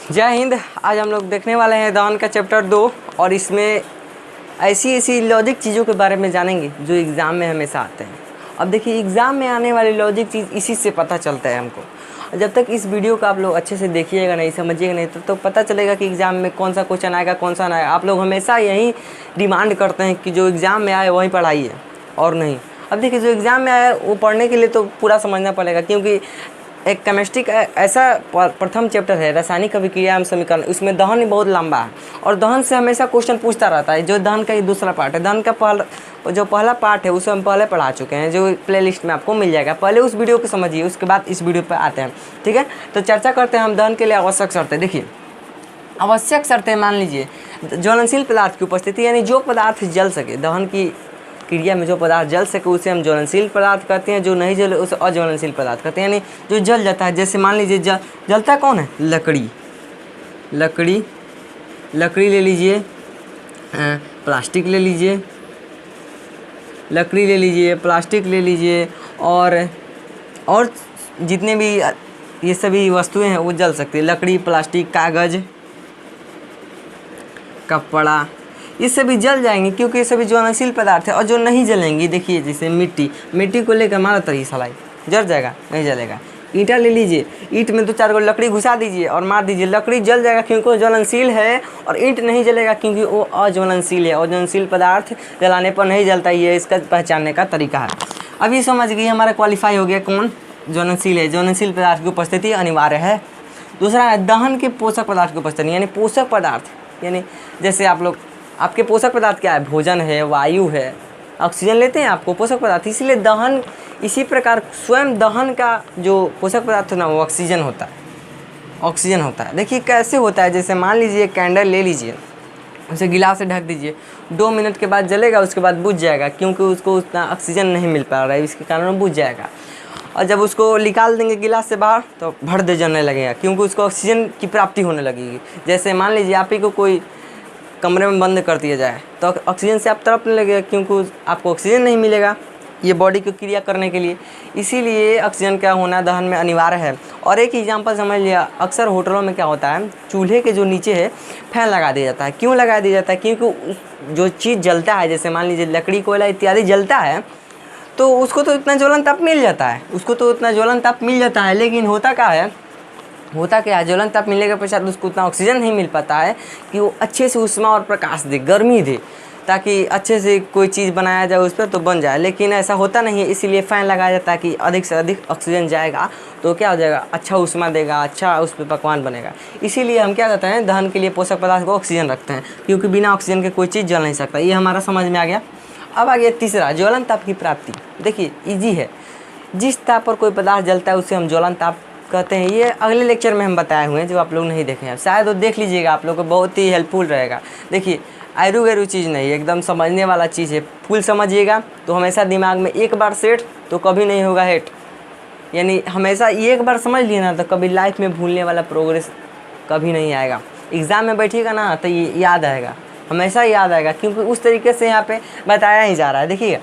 जय हिंद। आज हम लोग देखने वाले हैं दहन का चैप्टर 2 और इसमें ऐसी ऐसी लॉजिक चीज़ों के बारे में जानेंगे जो एग्ज़ाम में हमेशा आते हैं। अब देखिए एग्ज़ाम में आने वाली लॉजिक चीज़ इसी से पता चलता है हमको। जब तक इस वीडियो को आप लोग अच्छे से देखिएगा नहीं, समझिएगा नहीं, तो पता चलेगा कि एग्ज़ाम में कौन सा क्वेश्चन आएगा, कौन सा ना आएगा। आप लोग हमेशा यही डिमांड करते हैं कि जो एग्ज़ाम में आए वही पढ़ाइए और नहीं। अब देखिए जो एग्ज़ाम में आया वो पढ़ने के लिए तो पूरा समझना पड़ेगा, क्योंकि एक केमिस्ट्री का ऐसा प्रथम चैप्टर है रासायनिक अभिक्रिया एवं समीकरण, उसमें दहन ही बहुत लंबा है और दहन से हमेशा क्वेश्चन पूछता रहता है। जो दहन का ये दूसरा पार्ट है, दहन का पहला पार्ट है उसे हम पहले पढ़ा चुके हैं, जो प्लेलिस्ट में आपको मिल जाएगा। पहले उस वीडियो को समझिए, उसके बाद इस वीडियो पर आते हैं, ठीक है। तो चर्चा करते हैं हम दहन के लिए आवश्यक शर्तें। देखिए आवश्यक शर्तें, मान लीजिए ज्वलनशील पदार्थ की उपस्थिति, यानी जो पदार्थ जल सके, दहन की क्रिया में जो पदार्थ जल सके उसे हम ज्वलनशील पदार्थ कहते हैं, जो नहीं जले उसे अज्वलनशील पदार्थ कहते हैं। यानी जो जल जाता है, जैसे मान लीजिए जलता कौन है, लकड़ी ले लीजिए, प्लास्टिक ले लीजिए, लकड़ी ले लीजिए, प्लास्टिक ले लीजिए और जितने भी ये सभी वस्तुएं हैं वो जल सकती है। लकड़ी, प्लास्टिक, कागज़, कपड़ा, ये सभी जल जाएंगे क्योंकि ये सभी ज्वलनशील पदार्थ है। और जो नहीं जलेंगी, देखिए जैसे मिट्टी को लेकर मारा तरी सलाई, जल जाएगा, नहीं जलेगा। ईंटा ले लीजिए, ईंट में 2-4 गो लकड़ी घुसा दीजिए और मार दीजिए, लकड़ी जल जाएगा क्योंकि वो ज्वलनशील है, और ईंट नहीं जलेगा क्योंकि वो अज्वलनशील है। अज्वलनशील पदार्थ जलाने पर नहीं जलता, ये इसका पहचानने का तरीका है। अब ये समझ गई, हमारा क्वालिफाई हो गया कौन ज्वलनशील है। ज्वलनशील पदार्थ की उपस्थिति अनिवार्य है। दूसरा है दहन के पोषक पदार्थ की उपस्थिति, यानी पोषक पदार्थ, यानी जैसे आपके पोषक पदार्थ क्या है, भोजन है, वायु है, ऑक्सीजन लेते हैं आपको पोषक पदार्थ। इसीलिए दहन, इसी प्रकार स्वयं दहन का जो पोषक पदार्थ है ना वो ऑक्सीजन होता है। देखिए कैसे होता है, जैसे मान लीजिए कैंडल ले लीजिए, उसे गिलास से ढक दीजिए, 2 मिनट के बाद जलेगा, उसके बाद बुझ जाएगा क्योंकि उसको उतना ऑक्सीजन नहीं मिल पा रहा है, इसके कारण बुझ जाएगा। और जब उसको निकाल देंगे गिलास से बाहर तो भर दे जलने लगेगा क्योंकि उसको ऑक्सीजन की प्राप्ति होने लगेगी। जैसे मान लीजिए आप ही को कोई कमरे में बंद कर दिया जाए तो ऑक्सीजन से आप तड़पने लगेगा क्योंकि आपको ऑक्सीजन नहीं मिलेगा ये बॉडी की क्रिया करने के लिए। इसीलिए ऑक्सीजन का होना दहन में अनिवार्य है। और एक एग्जांपल समझ लिया, अक्सर होटलों में क्या होता है, चूल्हे के जो नीचे है फैन लगा दिया जाता है। क्यों लगा दिया जाता है, क्योंकि जो चीज़ जलता है, जैसे मान लीजिए लकड़ी, कोयला इत्यादि जलता है तो उसको तो इतना ज्वलन ताप मिल जाता है, लेकिन होता क्या है, ज्वलन ताप मिलने के पश्चात उसको उतना ऑक्सीजन नहीं मिल पाता है कि वो अच्छे से ऊष्मा और प्रकाश दे, गर्मी दे, ताकि अच्छे से कोई चीज़ बनाया जाए उस पर तो बन जाए। लेकिन ऐसा होता नहीं है, इसीलिए फ़ैन लगाया जाता है कि अधिक से अधिक ऑक्सीजन जाएगा तो क्या हो जाएगा, अच्छा ऊष्मा देगा, अच्छा उस पर पकवान बनेगा। इसीलिए हम क्या करते हैं, दहन के लिए पोषक पदार्थ को ऑक्सीजन रखते हैं, क्योंकि बिना ऑक्सीजन के कोई चीज़ जल नहीं सकता। ये हमारा समझ में आ गया। अब आ गया तीसरा, ज्वलन ताप की प्राप्ति। देखिए ईजी है, जिस ताप पर कोई पदार्थ जलता है उसे हम ज्वलन ताप कहते हैं। ये अगले लेक्चर में हम बताए हुए हैं, जो आप लोग नहीं देखे हैं, शायद वो देख लीजिएगा, आप लोग को बहुत ही हेल्पफुल रहेगा। देखिए ऐरू गैरू चीज़ नहीं है, एकदम समझने वाला चीज़ है। फुल समझिएगा तो हमेशा दिमाग में एक बार सेट तो कभी नहीं होगा हेट, यानी हमेशा एक बार समझ लिए ना तो कभी लाइफ में भूलने वाला प्रोग्रेस कभी नहीं आएगा। एग्ज़ाम में बैठिएगा ना तो ये याद आएगा, हमेशा याद आएगा, क्योंकि उस तरीके से यहाँ पे बताया ही जा रहा है। देखिए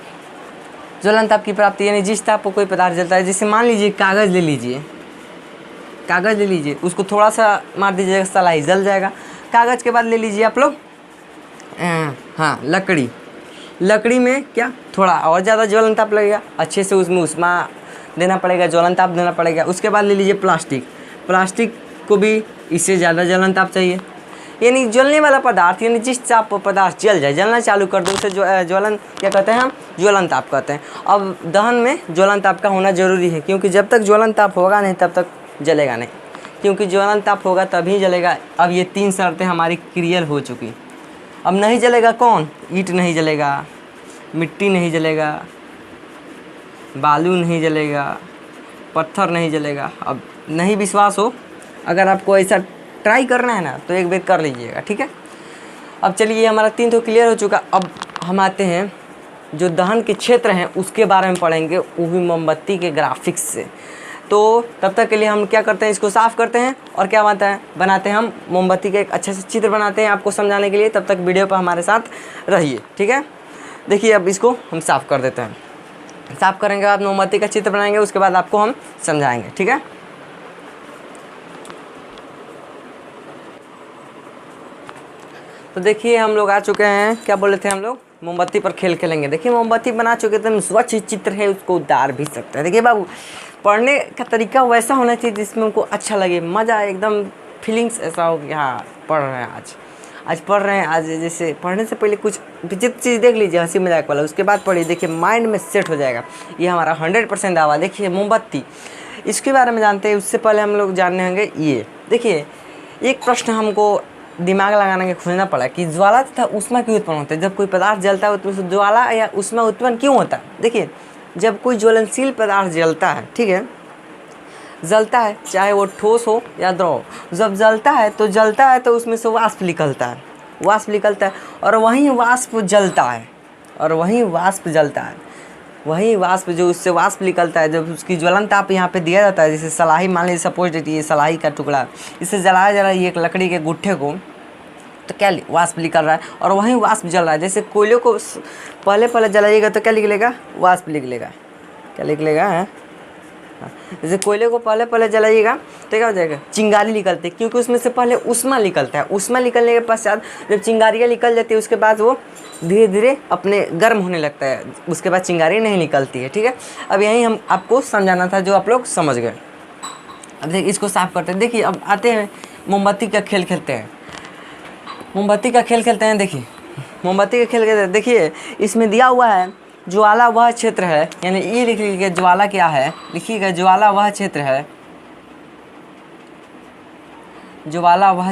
ज्वलन ताप की प्राप्ति, यानी जिस ताप पर कोई पदार्थ जलता है, जैसे मान लीजिए कागज़ ले लीजिए, उसको थोड़ा सा मार दीजिएगा, सलाई जल जाएगा। कागज़ के बाद ले लीजिए आप लोग लकड़ी में क्या थोड़ा और ज़्यादा ज्वलन ताप लगेगा, अच्छे से उसमें ऊष्मा देना पड़ेगा, ज्वलन ताप देना पड़ेगा। उसके बाद ले लीजिए प्लास्टिक को भी इससे ज़्यादा ज्वलन ताप चाहिए। यानी जलने वाला पदार्थ, यानी जिस ताप पर पदार्थ जल जाए, जलना चालू कर दो, उसे ज्वलन क्या कहते हैं, हम ज्वलन ताप कहते हैं। अब दहन में ज्वलन ताप का होना ज़रूरी है, क्योंकि जब तक ज्वलन ताप होगा नहीं तब तक जलेगा नहीं, क्योंकि ज्वलन ताप होगा तभी जलेगा। अब ये 3 शर्तें हमारी क्लियर हो चुकी। अब नहीं जलेगा कौन, ईंट नहीं जलेगा, मिट्टी नहीं जलेगा, बालू नहीं जलेगा, पत्थर नहीं जलेगा। अब नहीं विश्वास हो, अगर आपको ऐसा ट्राई करना है ना तो एक बार कर लीजिएगा, ठीक है। अब चलिए हमारा 3 तो क्लियर हो चुका। अब हम आते हैं जो दहन के क्षेत्र हैं उसके बारे में पढ़ेंगे, वो भी मोमबत्ती के ग्राफिक्स से। तो तब तक के लिए हम क्या करते हैं, इसको साफ़ करते हैं और क्या बनाते हैं हम मोमबत्ती का एक अच्छे से चित्र बनाते हैं आपको समझाने के लिए। तब तक वीडियो पर हमारे साथ रहिए, ठीक है। देखिए अब इसको हम साफ़ कर देते हैं। साफ़ करेंगे आप मोमबत्ती का चित्र बनाएंगे, उसके बाद आपको हम समझाएंगे, ठीक है। तो देखिए हम लोग आ चुके हैं, क्या बोले थे हम लोग, मोमबत्ती पर खेल खेलेंगे। देखिए मोमबत्ती बना चुके थे, स्वच्छ चित्र है, उसको उतार भी सकते हैं। देखिए बाबू, पढ़ने का तरीका वैसा होना चाहिए जिसमें उनको अच्छा लगे, मज़ा एकदम फीलिंग्स ऐसा हो कि हाँ पढ़ रहे हैं आज पढ़ रहे हैं। आज जैसे पढ़ने से पहले कुछ विचित्र चीज़ देख लीजिए, हंसी मजाक वाला, उसके बाद पढ़िए, देखिए माइंड में सेट हो जाएगा। ये हमारा 100% दावा। देखिए मोमबत्ती, इसके बारे में जानते हैं, उससे पहले हम लोग जानने होंगे ये। देखिए एक प्रश्न हमको दिमाग लगाने के खोजना पड़ा कि ज्वाला तथा ऊष्मा क्यों उत्पन्न होते हैं। जब कोई पदार्थ जलता है तो उसमें ज्वाला या ऊष्मा उत्पन्न क्यों होता है। देखिए जब कोई ज्वलनशील पदार्थ जलता है, ठीक है, जलता है, चाहे वो ठोस हो या द्रव, जब जलता है तो उसमें से वाष्प निकलता है, और वहीं वाष्प जलता है, वही वाष्प जो उससे वाष्प निकलता है, जब उसकी ज्वलन ताप यहाँ पे दिया जाता है, जैसे सलाही, मान लीजिए सपोज देती है सलाही का टुकड़ा, इसे जलाया जा रहा है एक लकड़ी के गुट्ठे को, तो क्या वाष्प निकल रहा है और वहीं वाष्प जल रहा है। जैसे कोयले को पहले जलाइएगा तो क्या निकलेगा, वाष्प निकलेगा, क्या निकलेगा है। जैसे कोयले को पहले जलाइएगा तो क्या हो जाएगा, चिंगारी निकलती है, क्योंकि उसमें से पहले ऊष्मा निकलता है। ऊष्मा निकलने के पश्चात जब चिंगारियाँ निकल जाती है, उसके बाद वो धीरे धीरे अपने गर्म होने लगता है, उसके बाद चिंगारी नहीं निकलती है। ठीक है, अब यही हम आपको समझाना था, जो आप लोग समझ गए। अब देखिए इसको साफ करते हैं। देखिए अब आते हैं मोमबत्ती का खेल खेलते हैं। देखिए मोमबत्ती का खेल खेलते हैं। देखिए इसमें दिया हुआ है ज्वाला वह क्षेत्र है, यानी ये लिख लीजिए ज्वाला क्या है, लिखिएगा ज्वाला वह क्षेत्र है, ज्वाला वह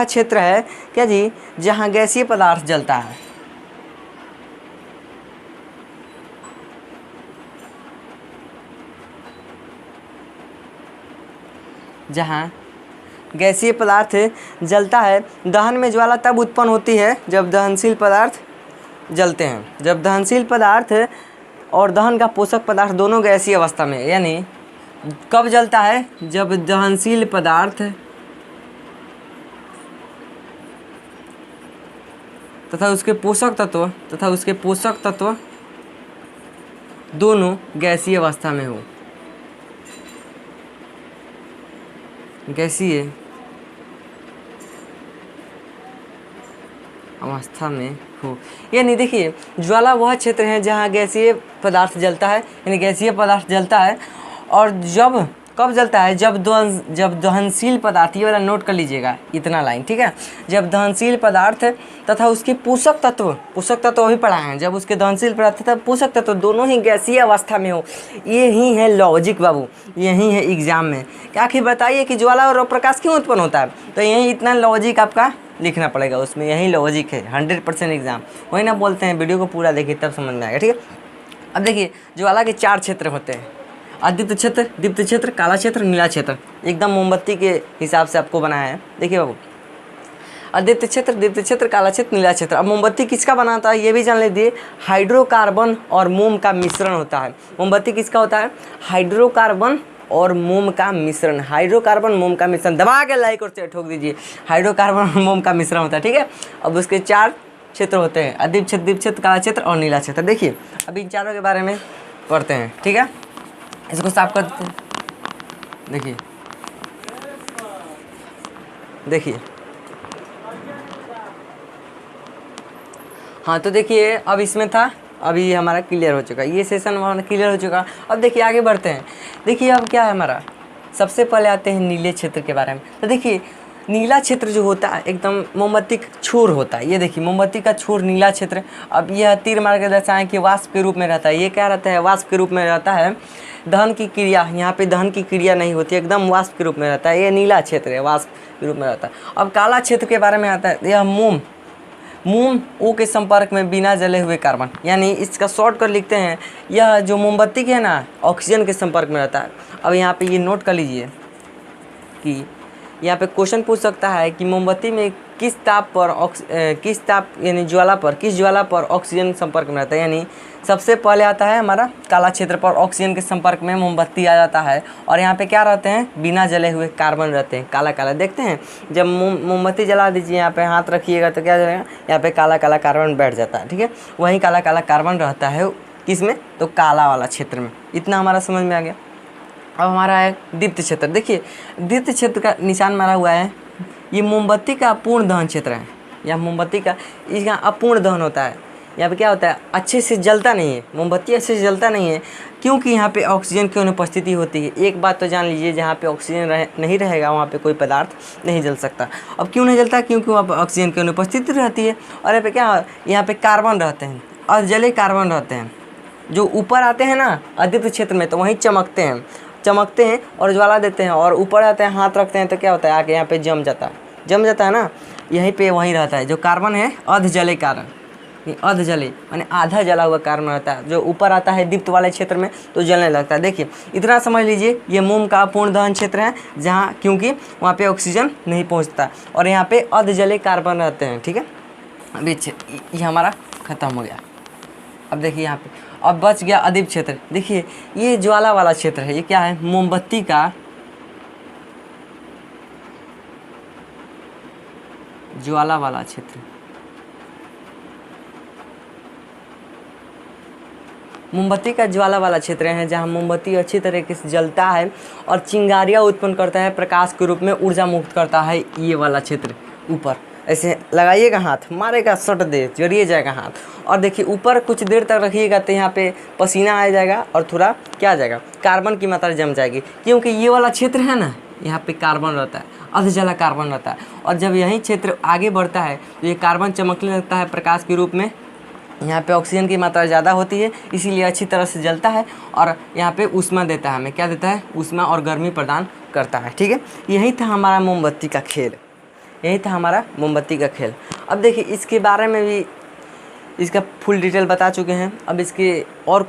क्षेत्र है क्या जी, जहाँ गैसीय पदार्थ जलता है। जहाँ गैसीय पदार्थ जलता है। दहन में ज्वाला तब उत्पन्न होती है जब दहनशील पदार्थ जलते हैं, जब दहनशील पदार्थ और दहन का पोषक पदार्थ दोनों गैसीय अवस्था में, यानी कब जलता है, जब दहनशील पदार्थ तथा उसके पोषक तत्व दोनों गैसीय अवस्था में हो, गैसीय अवस्था में हो। यानी देखिए ज्वाला वह क्षेत्र है जहाँ गैसीय पदार्थ जलता है, यानी गैसीय पदार्थ जलता है, और जब कब जलता है, जब दहनशील पदार्थ, ये वाला नोट कर लीजिएगा इतना लाइन, ठीक है, जब दहनशील पदार्थ तथा उसके पोषक तत्व अभी पढ़ाए हैं, जब उसके दहनशील पदार्थ तथा पोषक तत्व दोनों ही गैसीय अवस्था में हो। यही है लॉजिक बाबू, यही है एग्जाम में। क्या आखिर बताइए कि ज्वाला और प्रकाश क्यों उत्पन्न होता है, तो यही इतना लॉजिक आपका लिखना पड़ेगा, उसमें यही लॉजिक है। 100% एग्जाम वही ना बोलते हैं, वीडियो को पूरा देखिए तब समझ में आएगा। ठीक है, अब देखिए ज्वाला के 4 क्षेत्र होते हैं, अदीप्त क्षेत्र, दीप्त क्षेत्र, काला क्षेत्र, नीला क्षेत्र। एकदम मोमबत्ती के हिसाब से आपको बनाया है। देखिए बाबू, अदीप्त क्षेत्र, दीप्त क्षेत्र, काला क्षेत्र, नीला क्षेत्र। अब मोमबत्ती किसका बनाता है ये भी जान लीजिए, हाइड्रोकार्बन और मोम का मिश्रण होता है। मोमबत्ती किसका होता है, हाइड्रोकार्बन और मोम का मिश्रण, हाइड्रोकार्बन मोम का मिश्रण। दबा के लाइक और ठोक दीजिए, हाइड्रोकार्बन और मोम का मिश्रण होता है। ठीक है, अब उसके 4 क्षेत्र होते हैं, अदीप्त क्षेत्र, दीप्त क्षेत्र, काला क्षेत्र और नीला क्षेत्र। देखिए अब इन चारों के बारे में पढ़ते हैं। ठीक है, इसको साफ कर देते हैं। देखिए हाँ, तो देखिए अब इसमें था, अभी हमारा क्लियर हो चुका, ये सेशन हमारा क्लियर हो चुका। अब देखिए आगे बढ़ते हैं। देखिए अब क्या है हमारा, सबसे पहले आते हैं नीले क्षेत्र के बारे में। तो देखिए नीला क्षेत्र जो होता है एकदम मोमबत्ती का छोर होता है। ये देखिए मोमबत्ती का छोर नीला क्षेत्र। अब यह तीर मार के दर्शाएं कि वाष्प के रूप में रहता है। ये क्या रहता है, वाष्प के रूप में रहता है। दहन की क्रिया, यहाँ पे दहन की क्रिया नहीं होती, एकदम वाष्प के रूप में रहता है। ये नीला क्षेत्र है, वाष्प के रूप में रहता है। अब काला क्षेत्र के बारे में आता है, यह मोम ओ के संपर्क में बिना जले हुए कार्बन, यानी इसका शॉर्ट कर लिखते हैं, यह जो मोमबत्ती के है ना, ऑक्सीजन के संपर्क में रहता है। अब यहाँ पे ये नोट कर लीजिए कि यहाँ पे क्वेश्चन पूछ सकता है कि मोमबत्ती में किस ताप यानी ज्वाला पर ऑक्सीजन संपर्क में रहता है। यानी सबसे पहले आता है हमारा काला क्षेत्र पर ऑक्सीजन के संपर्क में मोमबत्ती आ जाता है, और यहाँ पे क्या रहते हैं, बिना जले हुए कार्बन रहते हैं, काला काला। देखते हैं जब मोमबत्ती जला दीजिए, यहाँ पे हाथ रखिएगा तो क्या जाएगा, यहाँ पे काला काला कार्बन बैठ जाता है। ठीक है, वहीं काला काला कार्बन रहता है किस में, तो काला वाला क्षेत्र में। इतना हमारा समझ में आ गया। अब हमारा है दीप्त क्षेत्र। देखिए दीप्त क्षेत्र का निशान मारा हुआ है, ये मोमबत्ती का अपूर्ण दहन क्षेत्र है, या मोमबत्ती का इसका अपूर्ण दहन होता है। यहाँ पे क्या होता है, अच्छे से जलता नहीं है, मोमबत्ती अच्छे से जलता नहीं है क्योंकि यहाँ पे ऑक्सीजन की अनुपस्थिति होती है। एक बात तो जान लीजिए, जहाँ पे ऑक्सीजन नहीं रहेगा वहाँ पे कोई पदार्थ नहीं जल सकता। अब क्यों नहीं जलता, क्योंकि वहाँ पर ऑक्सीजन की अनुपस्थिति रहती है। और यहाँ पे क्या, यहाँ पे कार्बन रहते हैं और जले कार्बन रहते हैं, जो ऊपर आते हैं ना अदीप्त क्षेत्र में, तो वहीं चमकते हैं और ज्वाला देते हैं, और ऊपर आते हैं हाथ रखते हैं तो क्या होता है, आके यहाँ पे जम जाता है ना, यहीं पे वहीं रहता है। जो कार्बन है अर्ध जले कार्बन, अर्ध जले यानी आधा जला हुआ कार्बन रहता है, जो ऊपर आता है दीप्त वाले क्षेत्र में तो जलने लगता है। देखिए इतना समझ लीजिए, ये मोम का अपूर्ण दहन क्षेत्र है, जहाँ क्योंकि वहाँ पे ऑक्सीजन नहीं पहुँचता और यहाँ पे अर्ध जले कार्बन रहते हैं। ठीक है, अभी ये हमारा खत्म हो गया। अब देखिए यहाँ पे अब बच गया अदीप्त क्षेत्र। देखिए ये ज्वाला वाला क्षेत्र है, ये क्या है, मोमबत्ती का ज्वाला वाला क्षेत्र। मोमबत्ती का ज्वाला वाला क्षेत्र है, जहाँ मोमबत्ती अच्छी तरीके से जलता है और चिंगारियाँ उत्पन्न करता है, प्रकाश के रूप में ऊर्जा मुक्त करता है। ये वाला क्षेत्र ऊपर ऐसे लगाइएगा, हाथ मारेगा, सट दे जरिए जाएगा हाथ, और देखिए ऊपर कुछ देर तक रखिएगा तो यहाँ पे पसीना आ जाएगा और थोड़ा क्या आ जाएगा, कार्बन की मात्रा जम जाएगी, क्योंकि ये वाला क्षेत्र है ना, यहाँ पे कार्बन रहता है, अर्धजला कार्बन रहता है। और जब यही क्षेत्र आगे बढ़ता है तो ये कार्बन चमकने लगता है प्रकाश के रूप में, यहाँ पे ऑक्सीजन की मात्रा ज़्यादा होती है, इसीलिए अच्छी तरह से जलता है और यहाँ पे ऊष्मा देता है, हमें क्या देता है, ऊष्मा और गर्मी प्रदान करता है। ठीक है, यही था हमारा मोमबत्ती का खेल, यही था हमारा मोमबत्ती का खेल। अब देखिए इसके बारे में भी इसका फुल डिटेल बता चुके हैं। अब इसके और कुछ